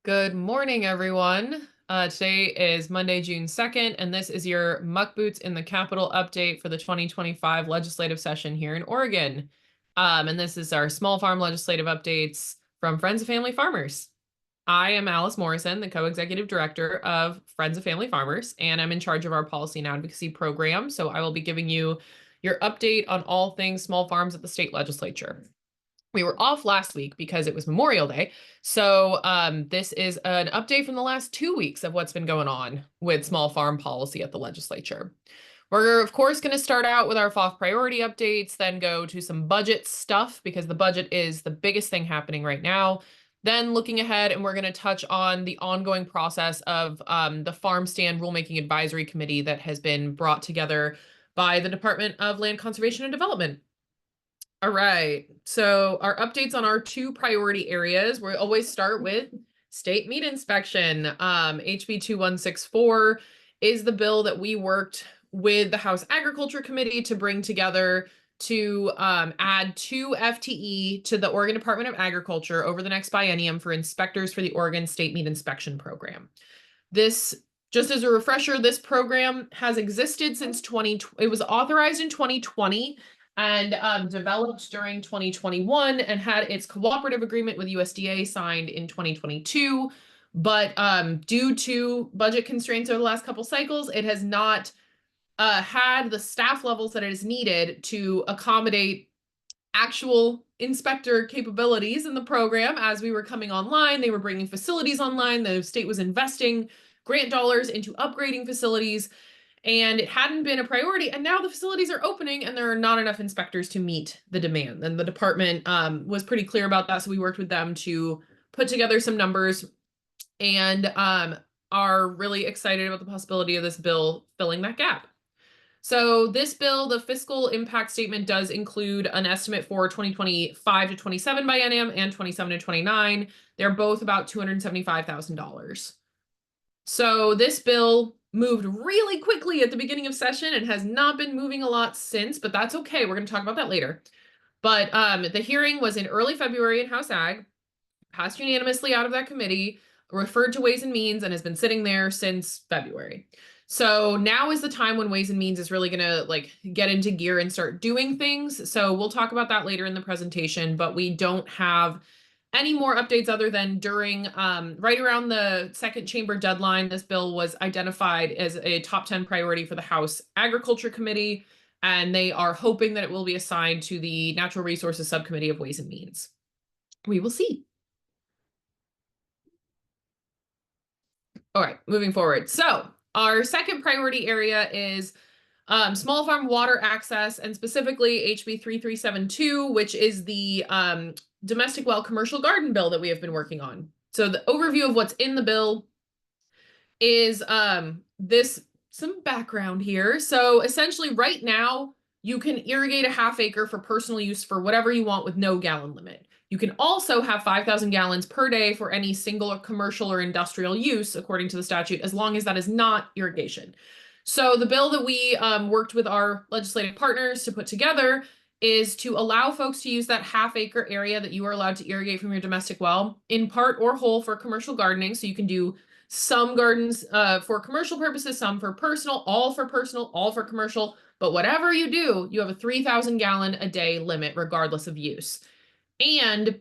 Good morning, everyone. Today is Monday, June 2nd, and this is your Muckboots in the Capitol update for the 2025 legislative session here in Oregon. And this is our small farm legislative updates from Friends of Family Farmers. I am Alice Morrison, the co-executive director of Friends of Family Farmers, and I'm in charge of our policy and advocacy program. So I will be giving you your update on all things small farms at the state legislature. We were off last week because it was Memorial Day. So this is an update from the last 2 weeks of what's been going on with small farm policy at the legislature. We're, of course, going to start out with our FOF priority updates, then go to some budget stuff because the budget is the biggest thing happening right now. Then looking ahead, and we're going to touch on the ongoing process of the Farm Stand Rulemaking Advisory Committee that has been brought together by the Department of Land Conservation and Development. All right, so our updates on our two priority areas, we always start with state meat inspection. HB 2164 is the bill that we worked with the House Agriculture Committee to bring together to add 2 FTE to the Oregon Department of Agriculture over the next biennium for inspectors for the Oregon State Meat Inspection Program. This, just as a refresher, this program has existed since it was authorized in 2020 and developed during 2021 and had its cooperative agreement with USDA signed in 2022. But due to budget constraints over the last couple cycles, it has not had the staff levels that it is needed to accommodate actual inspector capabilities in the program. As we were coming online, they were bringing facilities online. The state was investing grant dollars into upgrading facilities, and it hadn't been a priority. And now the facilities are opening and there are not enough inspectors to meet the demand. And the department was pretty clear about that. So we worked with them to put together some numbers and are really excited about the possibility of this bill filling that gap. So this bill, the fiscal impact statement, does include an estimate for 2025 to 27 biennium and 27 to 29. They're both about $275,000. So this bill moved really quickly at the beginning of session and has not been moving a lot since, but that's okay. We're going to talk about that later. But the hearing was in early February in House Ag, passed unanimously out of that committee, referred to Ways and Means, and has been sitting there since February. So now is the time when Ways and Means is really going to get into gear and start doing things. So we'll talk about that later in the presentation, but we don't have any more updates other than during right around the second chamber deadline, this bill was identified as a top 10 priority for the House Agriculture Committee, and they are hoping that it will be assigned to the Natural Resources Subcommittee of Ways and Means. We will see. All right, moving forward. So our second priority area is small farm water access, and specifically HB 3372, which is the domestic well commercial garden bill that we have been working on. So the overview of what's in the bill is some background here. So essentially right now, you can irrigate a half acre for personal use for whatever you want with no gallon limit. You can also have 5,000 gallons per day for any single or commercial or industrial use, according to the statute, as long as that is not irrigation. So the bill that we worked with our legislative partners to put together is to allow folks to use that half acre area that you are allowed to irrigate from your domestic well in part or whole for commercial gardening. So you can do some gardens for commercial purposes, some for personal, all for commercial. But whatever you do, you have a 3,000 gallon a day limit regardless of use. And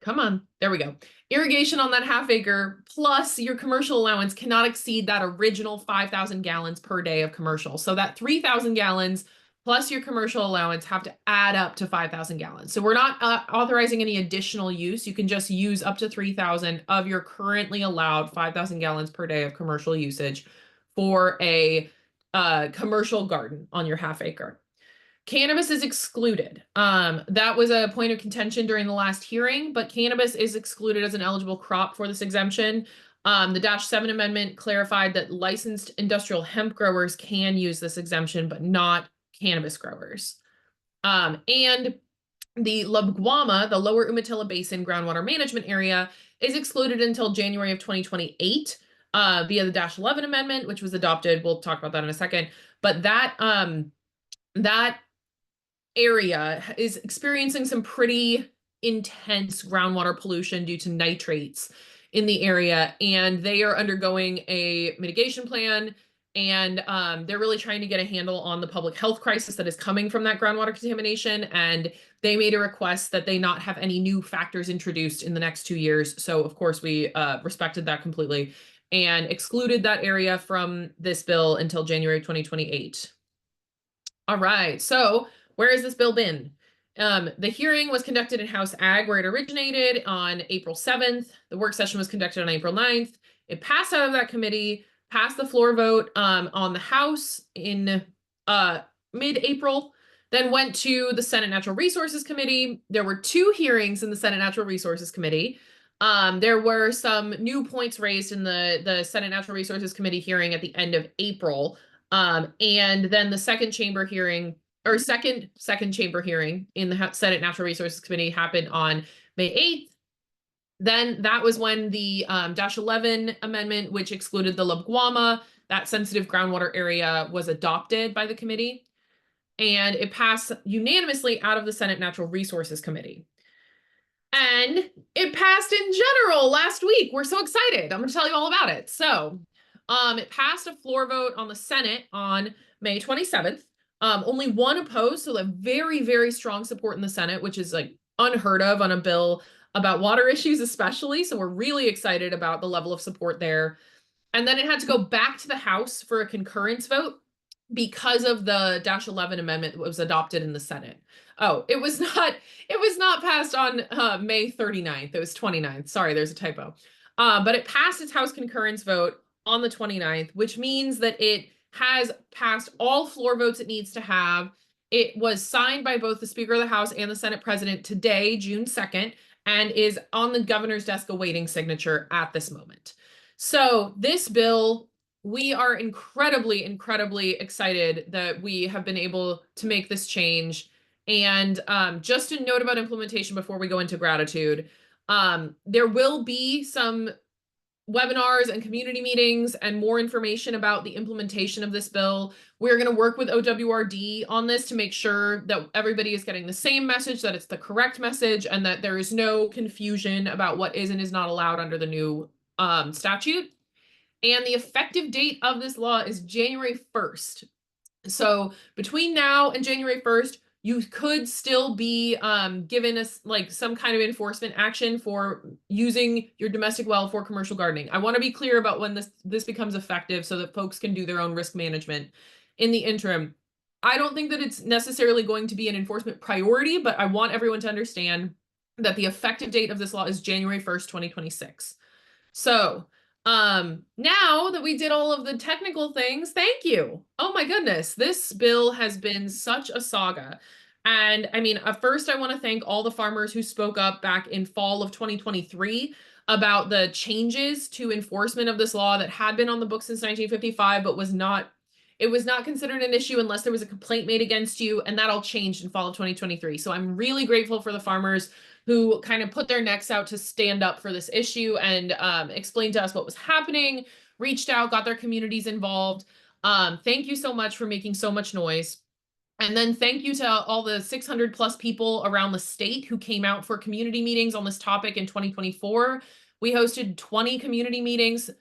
come on, there we go. Irrigation on that half acre plus your commercial allowance cannot exceed that original 5,000 gallons per day of commercial. So that 3,000 gallons plus your commercial allowance have to add up to 5,000 gallons. So we're not authorizing any additional use. You can just use up to 3,000 of your currently allowed 5,000 gallons per day of commercial usage for a commercial garden on your half acre. Cannabis is excluded. That was a point of contention during the last hearing, but cannabis is excluded as an eligible crop for this exemption. The -7 amendment clarified that licensed industrial hemp growers can use this exemption, but not cannabis growers. And the Lubguama, the Lower Umatilla Basin groundwater management area, is excluded until January of 2028 via the -11 amendment, which was adopted. We'll talk about that in a second. But that area is experiencing some pretty intense groundwater pollution due to nitrates in the area, and they are undergoing a mitigation plan. And they're really trying to get a handle on the public health crisis that is coming from that groundwater contamination. And they made a request that they not have any new factors introduced in the next 2 years. So of course we respected that completely and excluded that area from this bill until January 2028. All right, so where has this bill been? The hearing was conducted in House Ag, where it originated, on April 7th. The work session was conducted on April 9th. It passed out of that committee, passed the floor vote on the House in mid-April, then went to the Senate Natural Resources Committee. There were 2 hearings in the Senate Natural Resources Committee. There were some new points raised in the Senate Natural Resources Committee hearing at the end of April. And then the second chamber hearing, or second chamber hearing in the Senate Natural Resources Committee happened on May 8th. Then that was when the -11 amendment, which excluded the Lobguama, that sensitive groundwater area, was adopted by the committee. And it passed unanimously out of the Senate Natural Resources Committee. And it passed in general last week. We're so excited. I'm going to tell you all about it. So it passed a floor vote on the Senate on May 27th. Only one opposed, so a very, very strong support in the Senate, which is like unheard of on a bill about water issues especially. So we're really excited about the level of support there. And then it had to go back to the House for a concurrence vote because of the -11 amendment that was adopted in the Senate. Oh, it was not passed on May 39th. It was 29th. Sorry, there's a typo. But it passed its House concurrence vote on the 29th, which means that it has passed all floor votes it needs to have. It was signed by both the Speaker of the House and the Senate President today, June 2nd, and is on the governor's desk awaiting signature at this moment. So this bill, we are incredibly, incredibly excited that we have been able to make this change. And just a note about implementation before we go into gratitude, there will be some webinars and community meetings and more information about the implementation of this bill. We're going to work with OWRD on this to make sure that everybody is getting the same message, that it's the correct message, and that there is no confusion about what is and is not allowed under the new statute. And the effective date of this law is January 1st. So between now and January 1st, you could still be given us like some kind of enforcement action for using your domestic well for commercial gardening. I want to be clear about when this becomes effective so that folks can do their own risk management. In the interim, I don't think that it's necessarily going to be an enforcement priority, but I want everyone to understand that the effective date of this law is January 1st, 2026. So now that we did all of the technical things, thank you. Oh my goodness, this bill has been such a saga. And I mean, at first I want to thank all the farmers who spoke up back in fall of 2023 about the changes to enforcement of this law that had been on the books since 1955, but it was not considered an issue unless there was a complaint made against you, and that all changed in fall of 2023. So I'm really grateful for the farmers who kind of put their necks out to stand up for this issue and explain to us what was happening, reached out, got their communities involved. Thank you so much for making so much noise. And then thank you to all the 600 plus people around the state who came out for community meetings on this topic in 2024. We hosted 20 community meetings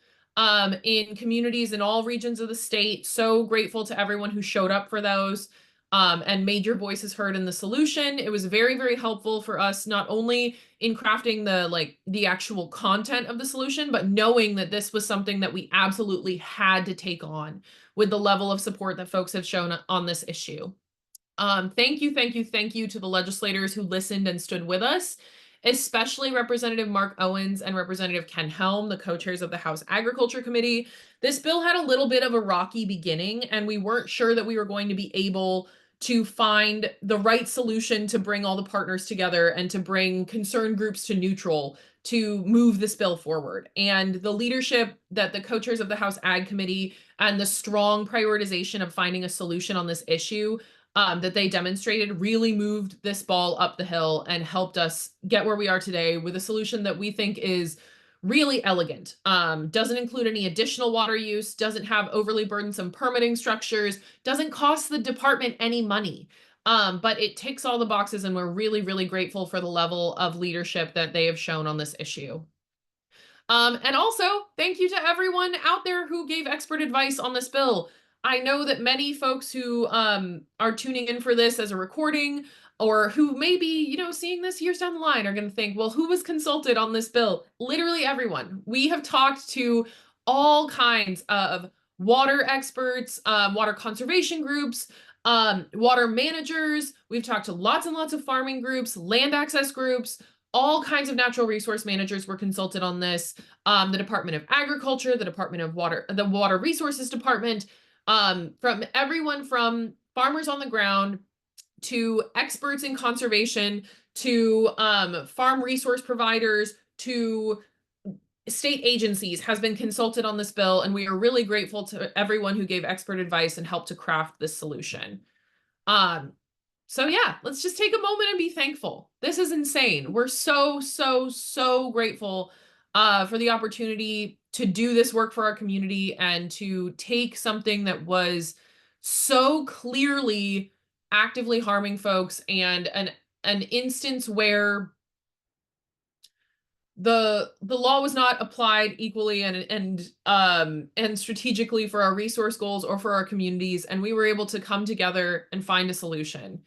in communities in all regions of the state. So grateful to everyone who showed up for those. And made your voices heard in the solution. It was very, very helpful for us, not only in crafting the actual content of the solution, but knowing that this was something that we absolutely had to take on with the level of support that folks have shown on this issue. Thank you, thank you, thank you to the legislators who listened and stood with us, especially Representative Mark Owens and Representative Ken Helm, the co-chairs of the House Agriculture Committee. This bill had a little bit of a rocky beginning, and we weren't sure that we were going to be able to find the right solution to bring all the partners together and to bring concerned groups to neutral to move this bill forward. And the leadership that the co-chairs of the House Ag Committee and the strong prioritization of finding a solution on this issue that they demonstrated really moved this ball up the hill and helped us get where we are today with a solution that we think is really elegant. Doesn't include any additional water use, doesn't have overly burdensome permitting structures, doesn't cost the department any money. But it ticks all the boxes, and we're really, really grateful for the level of leadership that they have shown on this issue. And also, thank you to everyone out there who gave expert advice on this bill. I know that many folks who are tuning in for this as a recording or who may be, seeing this years down the line are going to think, well, who was consulted on this bill? Literally everyone. We have talked to all kinds of water experts, water conservation groups, water managers. We've talked to lots and lots of farming groups, land access groups, all kinds of natural resource managers were consulted on this. The Department of Agriculture, the Department of Water, the Water Resources Department, from everyone from farmers on the ground to experts in conservation to farm resource providers to state agencies has been consulted on this bill, and we are really grateful to everyone who gave expert advice and helped to craft this solution. So yeah, let's just take a moment and be thankful. This is insane. We're so, so, so grateful for the opportunity to do this work for our community and to take something that was so clearly actively harming folks and an instance where the law was not applied equally and strategically for our resource goals or for our communities, and we were able to come together and find a solution.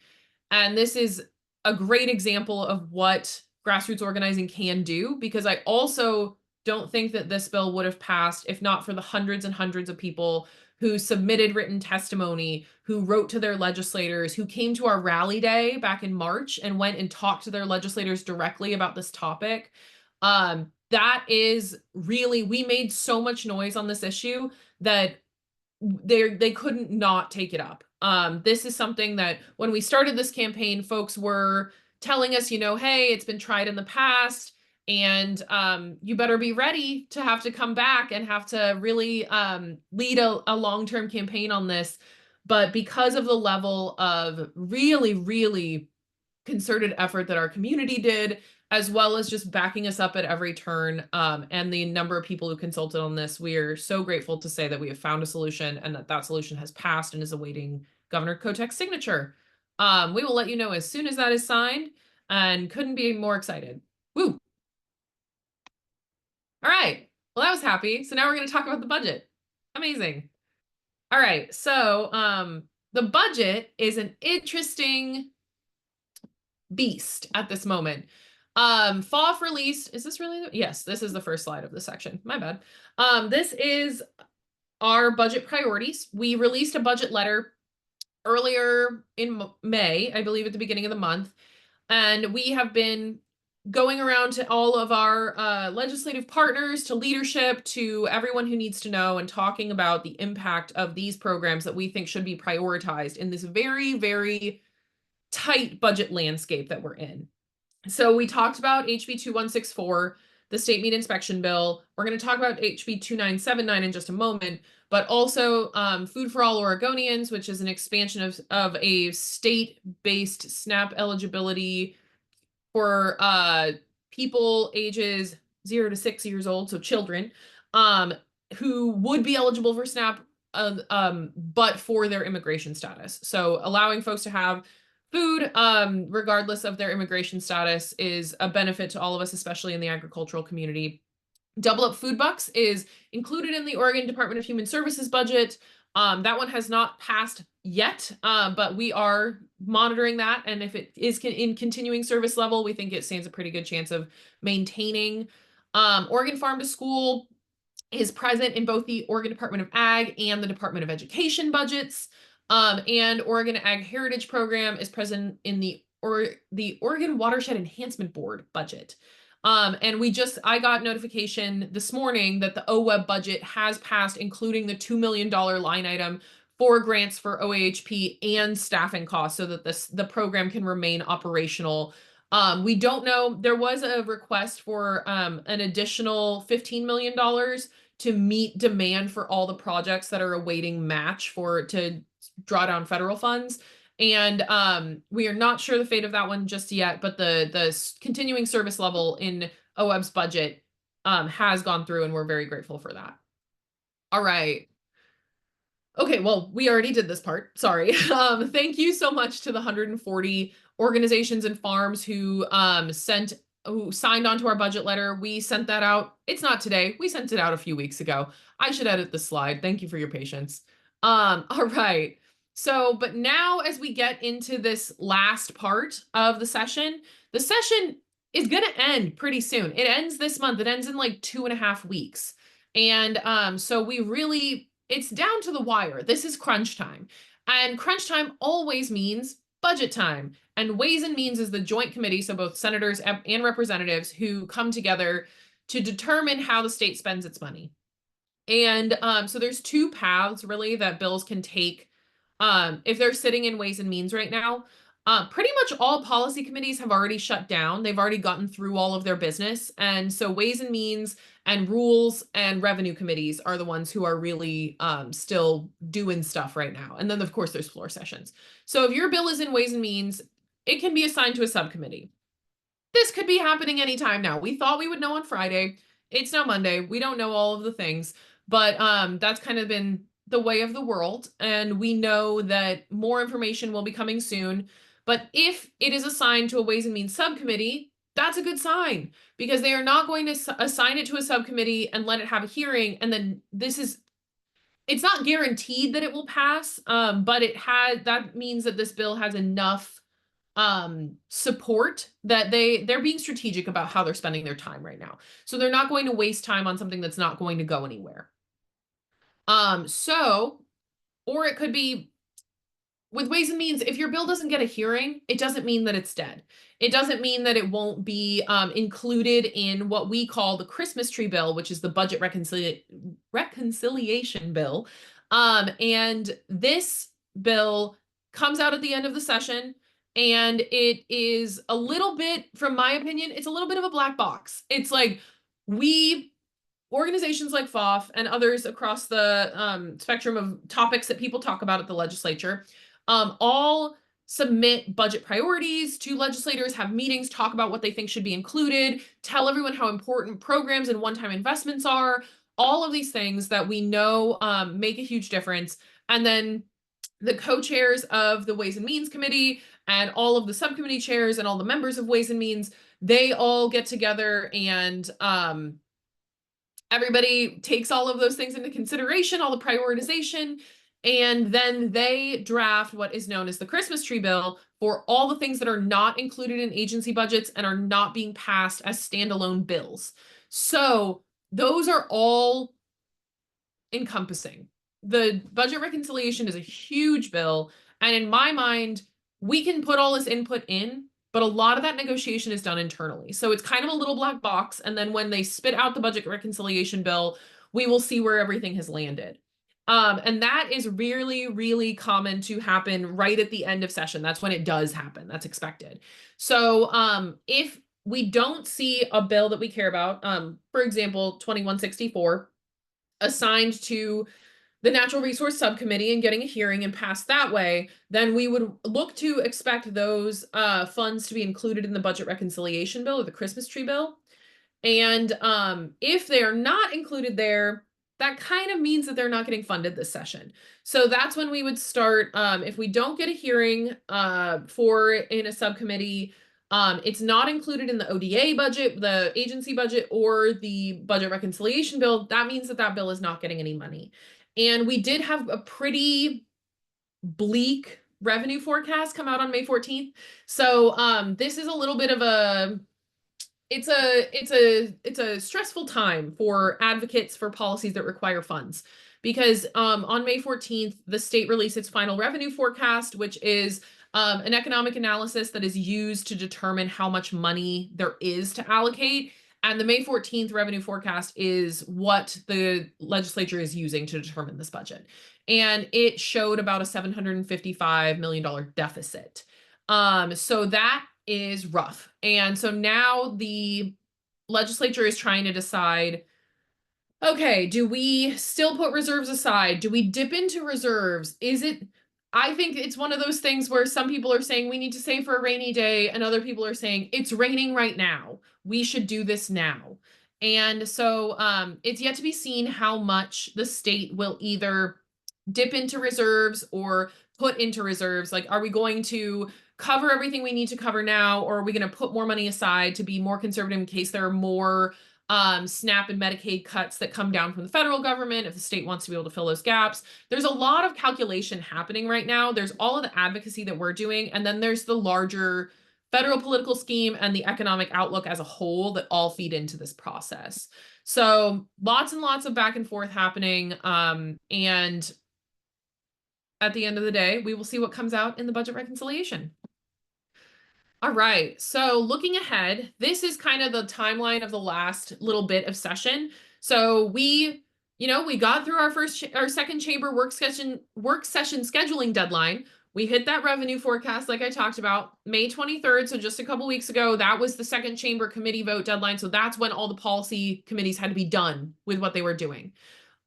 And this is a great example of what grassroots organizing can do, because I also don't think that this bill would have passed if not for the hundreds and hundreds of people who submitted written testimony, who wrote to their legislators, who came to our rally day back in March and went and talked to their legislators directly about this topic. That is really, we made so much noise on this issue that they couldn't not take it up. This is something that when we started this campaign, folks were telling us, hey, it's been tried in the past, and you better be ready to have to come back and have to really lead a long-term campaign on this. But because of the level of really, really concerted effort that our community did, as well as just backing us up at every turn, and the number of people who consulted on this, we are so grateful to say that we have found a solution and that solution has passed and is awaiting Governor Kotek's signature. We will let you know as soon as that is signed, and couldn't be more excited. Woo! All right. Well, that was happy. So now we're going to talk about the budget. Amazing. All right. So the budget is an interesting beast at this moment. FOF released, is this really? Yes, this is the first slide of the section. My bad. This is our budget priorities. We released a budget letter earlier in May, I believe at the beginning of the month, and we have been going around to all of our legislative partners, to leadership, to everyone who needs to know, and talking about the impact of these programs that we think should be prioritized in this very, very tight budget landscape that we're in. So we talked about HB 2164, the state meat inspection bill. We're going to talk about HB 2979 in just a moment, but also Food for All Oregonians, which is an expansion of a state-based SNAP eligibility for people ages 0 to 6 years old, so children, who would be eligible for SNAP, but for their immigration status. So allowing folks to have food, regardless of their immigration status, is a benefit to all of us, especially in the agricultural community. Double Up Food Bucks is included in the Oregon Department of Human Services budget. That one has not passed yet, but we are monitoring that. And if it is in continuing service level, we think it stands a pretty good chance of maintaining. Oregon Farm to School is present in both the Oregon Department of Ag and the Department of Education budgets. And Oregon Ag Heritage Program is present in the Oregon Watershed Enhancement Board budget. And I got notification this morning that the OWEB budget has passed, including the $2 million line item for grants for OAHP and staffing costs so that the program can remain operational. We don't know, there was a request for an additional $15 million to meet demand for all the projects that are awaiting match to draw down federal funds. And we are not sure the fate of that one just yet, but the continuing service level in OWEB's budget has gone through, and we're very grateful for that. All right. Okay, well, we already did this part. Sorry. Thank you so much to the 140 organizations and farms who sent who signed onto our budget letter. We sent that out. It's not today. We sent it out a few weeks ago. I should edit the slide. Thank you for your patience. All right. So, but now as we get into this last part of the session is going to end pretty soon. It ends this month. It ends in like 2.5 weeks. And so it's down to the wire. This is crunch time. And crunch time always means budget time. And Ways and Means is the joint committee, so both senators and representatives who come together to determine how the state spends its money. And so there's two paths really that bills can take if they're sitting in Ways and Means right now. Pretty much all policy committees have already shut down. They've already gotten through all of their business. And so Ways and Means and Rules and Revenue committees are the ones who are really still doing stuff right now. And then, of course, there's floor sessions. So if your bill is in Ways and Means, it can be assigned to a subcommittee. This could be happening anytime now. We thought we would know on Friday. It's now Monday. We don't know all of the things, but that's kind of been the way of the world. And we know that more information will be coming soon. But if it is assigned to a Ways and Means subcommittee, that's a good sign, because they are not going to assign it to a subcommittee and let it have a hearing. And then it's not guaranteed that it will pass, but that means that this bill has enough support that they're being strategic about how they're spending their time right now. So they're not going to waste time on something that's not going to go anywhere. Or it could be with Ways and Means, if your bill doesn't get a hearing, it doesn't mean that it's dead. It doesn't mean that it won't be included in what we call the Christmas tree bill, which is the budget reconciliation bill. And this bill comes out at the end of the session, and it is a little bit, from my opinion, it's a little bit of a black box. It's like organizations like FOF and others across the spectrum of topics that people talk about at the legislature all submit budget priorities to legislators, have meetings, talk about what they think should be included, tell everyone how important programs and one-time investments are, all of these things that we know make a huge difference. And then the co-chairs of the Ways and Means Committee and all of the subcommittee chairs and all the members of Ways and Means, they all get together and everybody takes all of those things into consideration, all the prioritization, and then they draft what is known as the Christmas tree bill for all the things that are not included in agency budgets and are not being passed as standalone bills. So those are all encompassing. The budget reconciliation is a huge bill. And in my mind, we can put all this input in, but a lot of that negotiation is done internally. So it's kind of a little black box. And then when they spit out the budget reconciliation bill, we will see where everything has landed. And that is really, really common to happen right at the end of session. That's when it does happen. That's expected. So if we don't see a bill that we care about, for example, 2164, assigned to the Natural Resource Subcommittee and getting a hearing and passed that way, then we would look to expect those funds to be included in the budget reconciliation bill or the Christmas tree bill. And if they are not included there, that kind of means that they're not getting funded this session. So that's when we would start, if we don't get a hearing in a subcommittee, it's not included in the ODA budget, the agency budget, or the budget reconciliation bill, that means that that bill is not getting any money. And we did have a pretty bleak revenue forecast come out on May 14th. So this is a little bit of it's a stressful time for advocates for policies that require funds, because on May 14th, the state released its final revenue forecast, which is an economic analysis that is used to determine how much money there is to allocate. And the May 14th revenue forecast is what the legislature is using to determine this budget. And it showed about a $755 million deficit. So that is rough. And so now the legislature is trying to decide, okay, do we still put reserves aside? Do we dip into reserves? I think it's one of those things where some people are saying we need to save for a rainy day, and other people are saying it's raining right now, we should do this now. And so it's yet to be seen how much the state will either dip into reserves or put into reserves. Like, are we going to cover everything we need to cover now, or are we going to put more money aside to be more conservative in case there are more SNAP and Medicaid cuts that come down from the federal government if the state wants to be able to fill those gaps? There's a lot of calculation happening right now. There's all of the advocacy that we're doing, and then there's the larger federal political scheme and the economic outlook as a whole that all feed into this process. So lots and lots of back and forth happening. And at the end of the day, we will see what comes out in the budget reconciliation. All right, so looking ahead, this is kind of the timeline of the last little bit of session. So we got through our second chamber work session scheduling deadline. We hit that revenue forecast like I talked about, May 23rd, so just a couple weeks ago. That was the second chamber committee vote deadline. So that's when all the policy committees had to be done with what they were doing.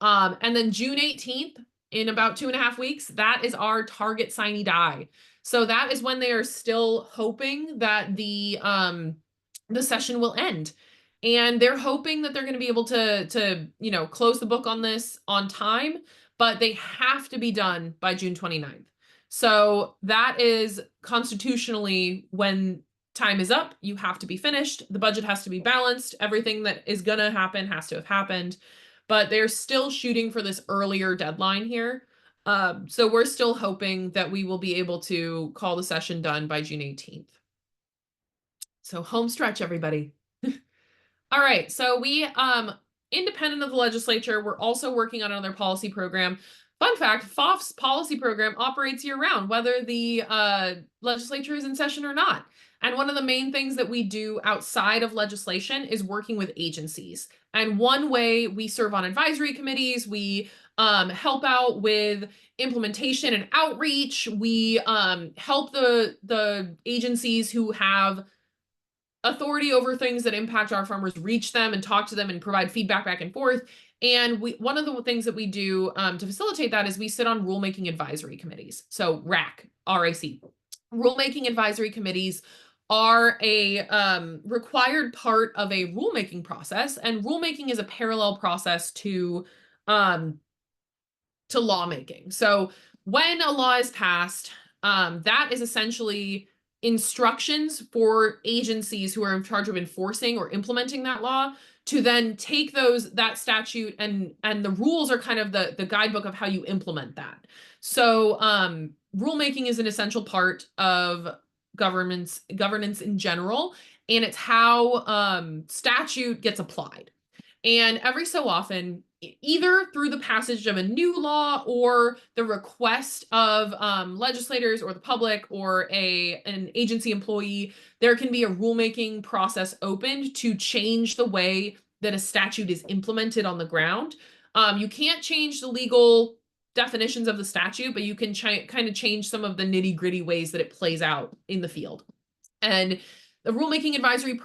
And then June 18th, in about 2.5 weeks, that is our target sine die. So that is when they are still hoping that the session will end. And they're hoping that they're going to be able to close the book on this on time, but they have to be done by June 29th. So that is constitutionally when time is up, you have to be finished. The budget has to be balanced. Everything that is going to happen has to have happened. But they're still shooting for this earlier deadline here. So we're still hoping that we will be able to call the session done by June 18th. So home stretch, everybody. All right, so we, independent of the legislature, we're also working on another policy program. Fun fact, FOF's policy program operates year-round, whether the legislature is in session or not. And one of the main things that we do outside of legislation is working with agencies. And one way we serve on advisory committees, we help out with implementation and outreach. We help the agencies who have authority over things that impact our farmers reach them and talk to them and provide feedback back and forth. And one of the things that we do to facilitate that is we sit on rulemaking advisory committees. So RAC. Rulemaking advisory committees are a required part of a rulemaking process, and rulemaking is a parallel process to lawmaking. So when a law is passed, that is essentially instructions for agencies who are in charge of enforcing or implementing that law to then take that statute and the rules are kind of the guidebook of how you implement that. So rulemaking is an essential part of governance in general, and it's how statute gets applied. And every so often, either through the passage of a new law or the request of legislators or the public or an agency employee, there can be a rulemaking process opened to change the way that a statute is implemented on the ground. You can't change the legal definitions of the statute, but you can kind of change some of the nitty-gritty ways that it plays out in the field. And the rulemaking advisory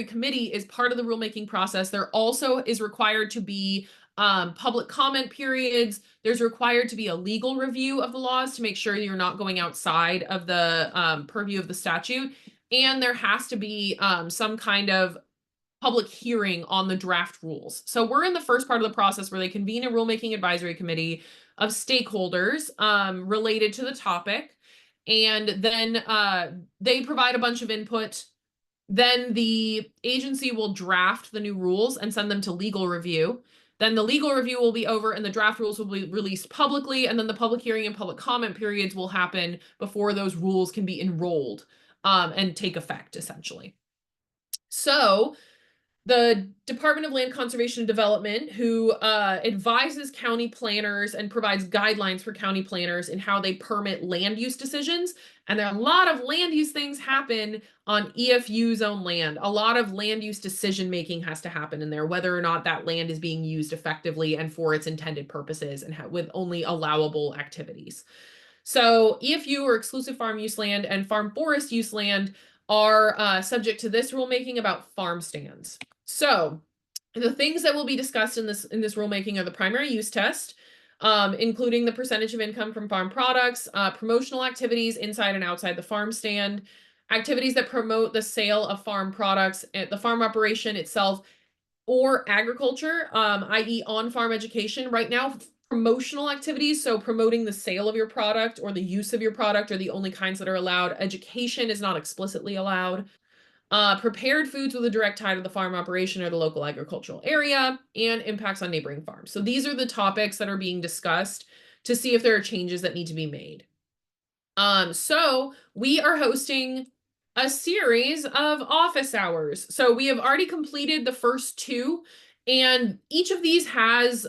committee is part of the rulemaking process. There also is required to be public comment periods. There's required to be a legal review of the laws to make sure you're not going outside of the purview of the statute. And there has to be some kind of public hearing on the draft rules. So we're in the first part of the process where they convene a rulemaking advisory committee of stakeholders related to the topic. And then they provide a bunch of input. Then the agency will draft the new rules and send them to legal review. Then the legal review will be over and the draft rules will be released publicly. And then the public hearing and public comment periods will happen before those rules can be enrolled and take effect, essentially. So the Department of Land Conservation and Development, who advises county planners and provides guidelines for county planners in how they permit land use decisions. And there are a lot of land use things happen on EFU zone land. A lot of land use decision making has to happen in there, whether or not that land is being used effectively and for its intended purposes and with only allowable activities. So EFU, or exclusive farm use land, and farm forest use land are subject to this rulemaking about farm stands. So the things that will be discussed in this rulemaking are the primary use test, including the percentage of income from farm products, promotional activities inside and outside the farm stand, activities that promote the sale of farm products at the farm operation itself, or agriculture, i.e. on-farm education. Right now, Promotional activities, so promoting the sale of your product or the use of your product are the only kinds that are allowed. Education is not explicitly allowed. Prepared foods with a direct tie to the farm operation or the local agricultural area, and impacts on neighboring farms. So these are the topics that are being discussed to see if there are changes that need to be made. So we are hosting a series of office hours. So we have already completed the first two, and each of these has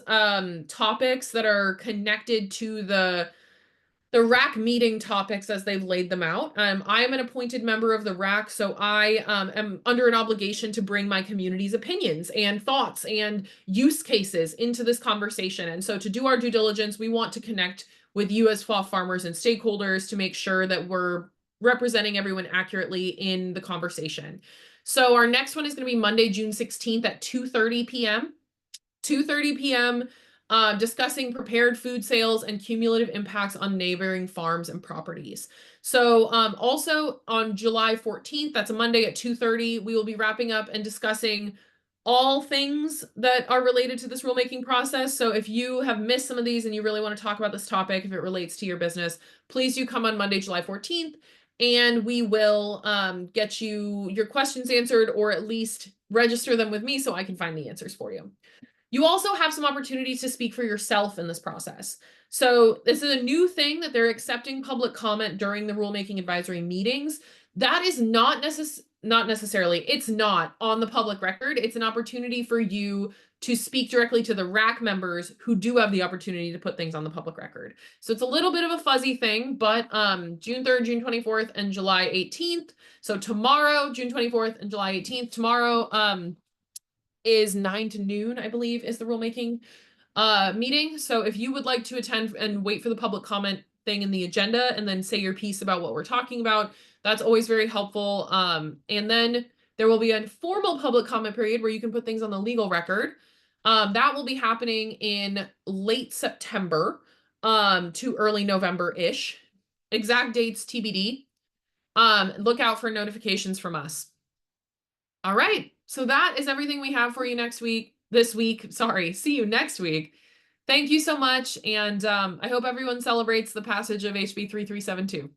topics that are connected to the RAC meeting topics as they've laid them out. I am an appointed member of the RAC, so I am under an obligation to bring my community's opinions and thoughts and use cases into this conversation. And so to do our due diligence, we want to connect with you as farmers and stakeholders to make sure that we're representing everyone accurately in the conversation. So our next one is going to be Monday, June 16th at 2:30 p.m. 2:30 p.m. Discussing prepared food sales and cumulative impacts on neighboring farms and properties. So also on July 14th, that's a Monday at 2:30, we will be wrapping up and discussing all things that are related to this rulemaking process. So if you have missed some of these and you really want to talk about this topic, if it relates to your business, please do come on Monday, July 14th, and we will get you your questions answered, or at least register them with me so I can find the answers for you. You also have some opportunities to speak for yourself in this process. So this is a new thing that they're accepting public comment during the rulemaking advisory meetings. That is not necessarily, it's not on the public record. It's an opportunity for you to speak directly to the RAC members who do have the opportunity to put things on the public record. So it's a little bit of a fuzzy thing, but June 3rd, June 24th, and July 18th. So tomorrow, June 24th and July 18th, tomorrow, is 9 to noon, I believe, is the rulemaking meeting. So if you would like to attend and wait for the public comment thing in the agenda and then say your piece about what we're talking about, that's always very helpful. And then there will be a formal public comment period where you can put things on the legal record. That will be happening in late September to early November-ish. Exact dates TBD. Look out for notifications from us. All right. So that is everything we have for you this week. Sorry. See you next week. Thank you so much. And I hope everyone celebrates the passage of HB 3372.